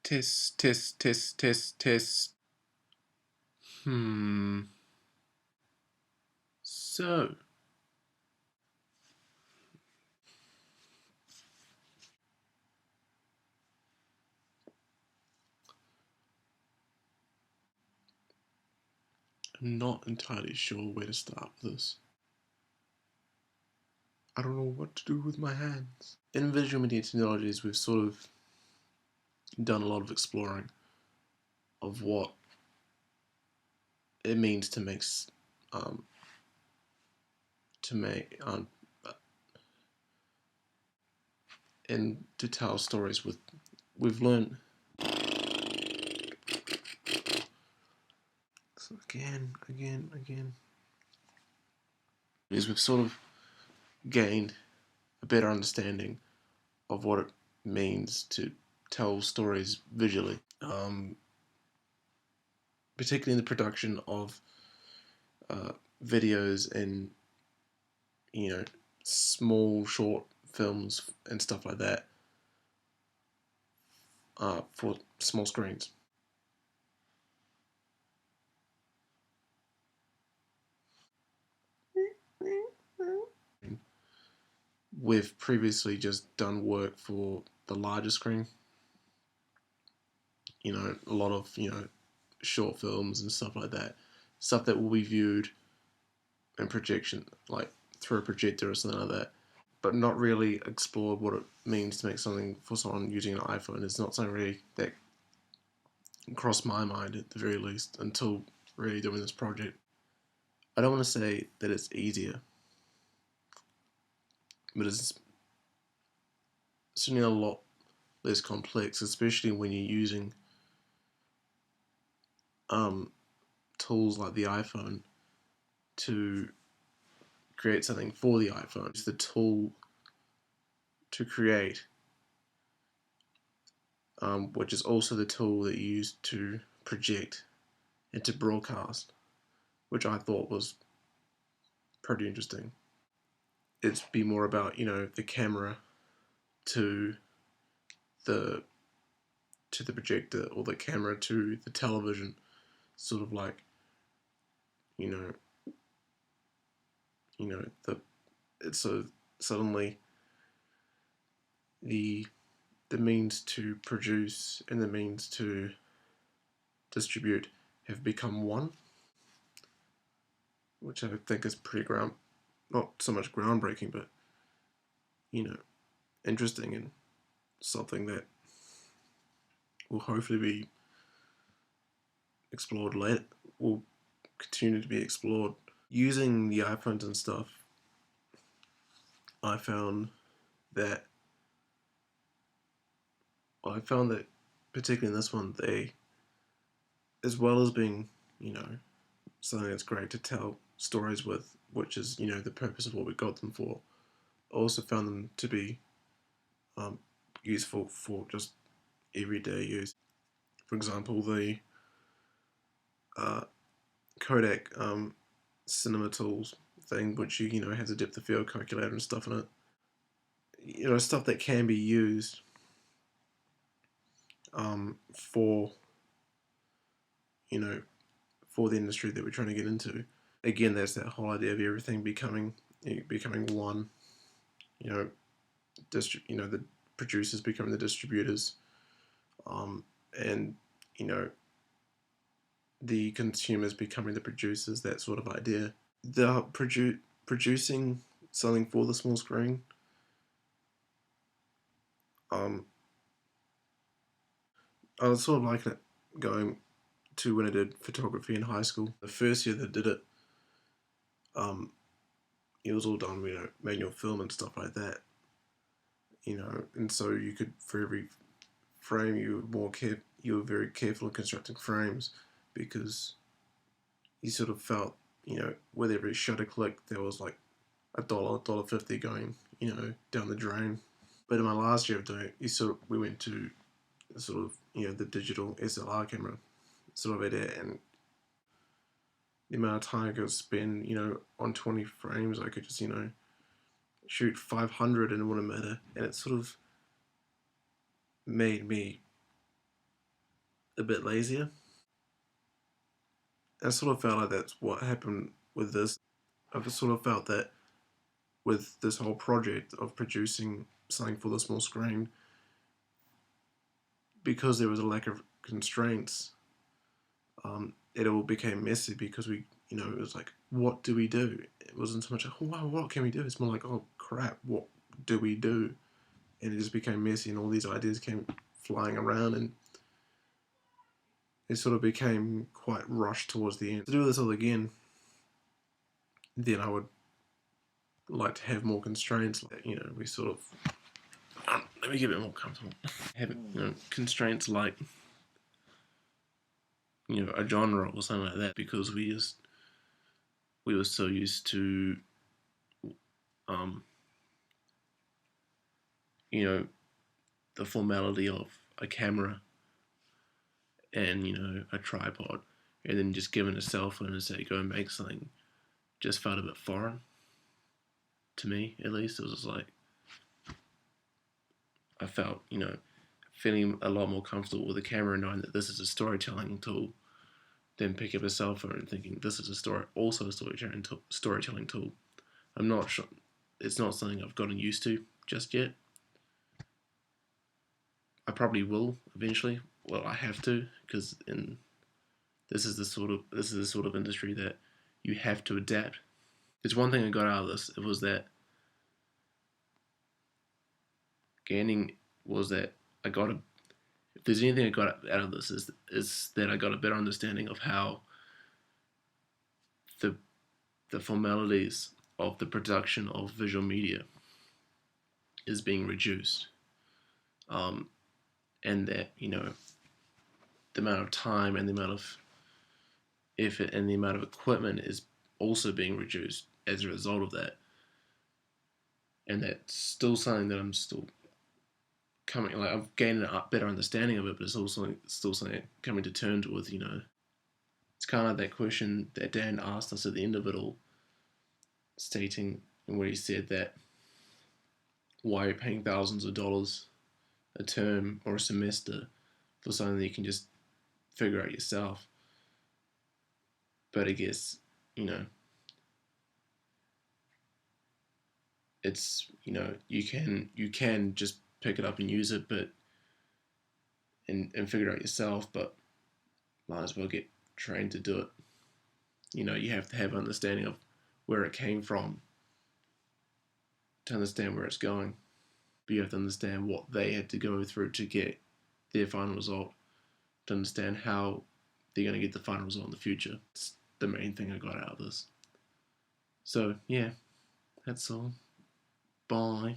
Test, test, test, test, test. So, I'm not entirely sure where to start with this. I don't know what to do with my hands. In visual media technologies, we've sort of done a lot of exploring of what it means to make and to tell stories with. We've learned. So again. Is we've sort of gained a better understanding of what it means to tell stories visually, particularly in the production of videos and small short films and stuff like that for small screens. We've previously just done work for the larger screen. A lot of short films and stuff like that, stuff that will be viewed in projection, like through a projector or something like that, but not really explored what it means to make something for someone using an iPhone. It's not something really that crossed my mind, at the very least, until really doing this project. I don't want to say that it's easier, but it's certainly a lot less complex, especially when you're using tools like the iPhone to create something for the iPhone. It's the tool to create, which is also the tool that you use to project and to broadcast, which I thought was pretty interesting. It's be more about the camera to the projector, or the camera to the television, sort of like it's so suddenly the means to produce and the means to distribute have become one, which I think is pretty not so much groundbreaking, but interesting, and something that will hopefully be explored later, will continue to be explored. Using the iPhones and stuff, I found that particularly in this one, they, as well as being something that's great to tell stories with, which is the purpose of what we got them for, I also found them to be useful for just everyday use. For example, the Kodak Cinema Tools thing, which has a depth of field calculator and stuff in it. Stuff that can be used for for the industry that we're trying to get into. Again, there's that whole idea of everything becoming one. The producers becoming the distributors, and the consumers becoming the producers. That sort of idea. The producing something for the small screen. I was sort of like it going to when I did photography in high school. The first year that I did it, it was all done with manual film and stuff like that. And so you could, for every frame, you were very careful in constructing frames, because you sort of felt with every shutter click there was like $1.50 going down the drain. But in my last year of doing it, we went to sort of the digital SLR camera sort of idea, and the amount of time I could spend on 20 frames, I could just shoot 500 and it wouldn't matter. And it sort of made me a bit lazier. I sort of felt like that's what happened with this. I've sort of felt that with this whole project of producing something for the small screen, because there was a lack of constraints, it all became messy because it was like, what do we do? It wasn't so much, oh, wow, what can we do? It's more like, oh, crap, what do we do? And it just became messy, and all these ideas came flying around, and it sort of became quite rushed towards the end. To do this all again, then I would like to have more constraints. Like, we sort of let me get a bit more comfortable. Have constraints like a genre or something like that, because we were so used to um, the formality of a camera and a tripod, and then just given a cell phone and say go and make something just felt a bit foreign to me. At least it was just like I felt feeling a lot more comfortable with the camera, knowing that this is a storytelling tool, than pick up a cell phone and thinking this is also a storytelling tool. I'm not sure. It's not something I've gotten used to just yet. I probably will eventually. Well, I have to, because this is the sort of industry that you have to adapt. There's one thing I got out of this. It was that gaining was that I got a. If there's anything I got out of this is that I got a better understanding of how the the formalities of the production of visual media is being reduced, um, and that the amount of time and the amount of effort and the amount of equipment is also being reduced as a result of that, and that's still something that I'm still coming. Like I've gained a better understanding of it, but it's also still something coming to terms with. It's kind of that question that Dan asked us at the end of it all, stating and where he said that why are you paying thousands of dollars a term or a semester for something that you can just figure out yourself. But I guess it's you can just pick it up and use it, but and figure it out yourself. But might as well get trained to do it. You have to have understanding of where it came from to understand where it's going. But you have to understand what they had to go through to get their final result, to understand how they're going to get the final result in the future. It's the main thing I got out of this. So, yeah, that's all. Bye.